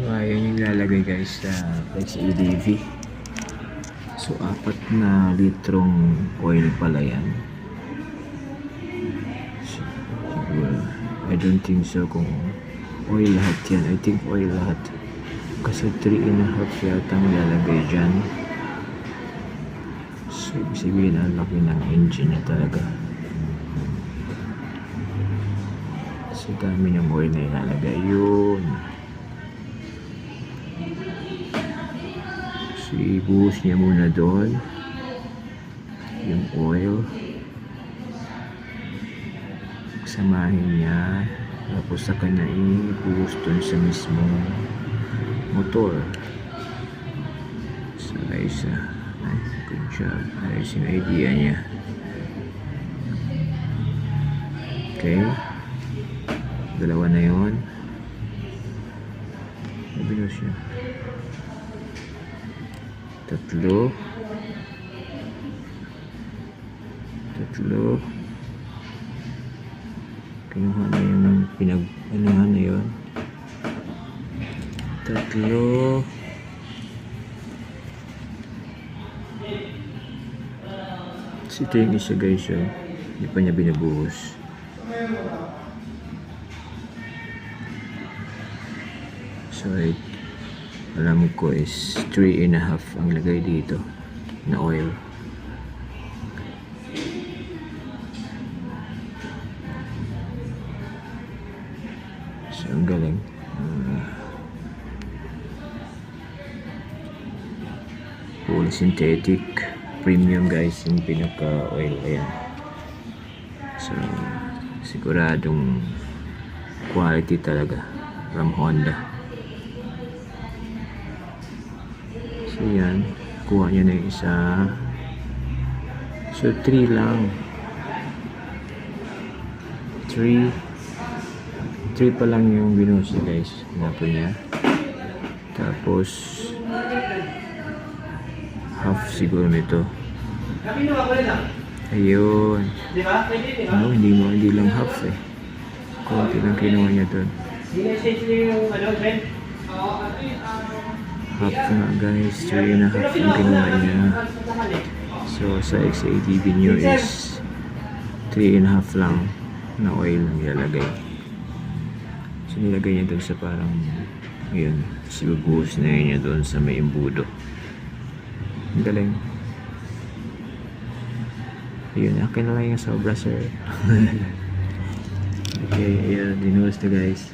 Ayan yung ilalagay guys sa Flex EDV. So 4 na litrong oil pala yan. Siguro, I don't think so kung oil lahat yan. I think oil lahat. Kasi 3.5 yata ang ilalagay dyan. So ibig sabihin ang laki ng engine niya talaga. So dami ng oil na ilalagay yun. So ibuhos niya muna doon yung oil, samahin niya, tapos saka na ibuhos doon sa mismong motor. So ayos, good job, ayos yung idea niya. Okay, dalawa na yun. Binuhos niya. Tatlo. Kinuha na yung pinag-anuhan na yun. Tatlo. Ito yung isa guys, hindi pa niya binabuhos. So alam ko is 3.5 ang lagay dito na oil. So ang galing. Full synthetic premium guys yung pinaka oil. Ayan. So siguradong quality talaga from Honda. So yan, kuha niya na yung isa. So 3 lang. 3 pa lang yung binuhos niya guys. Napo niya. Tapos half siguro nito. Ayun. No, hindi lang half eh. Kunti lang kinuha niya doon. Half nga guys, 3.5 yung kinuha niya. So sa XADV nyo is 3.5 lang na oil ang ilalagay. So nilagay niya doon sa parang ayun, sibubuhos na niya doon sa may imbudo. Ang galing. Ayun, akin na lang yung sobra sir. Okay, ayun, dinuhos na guys.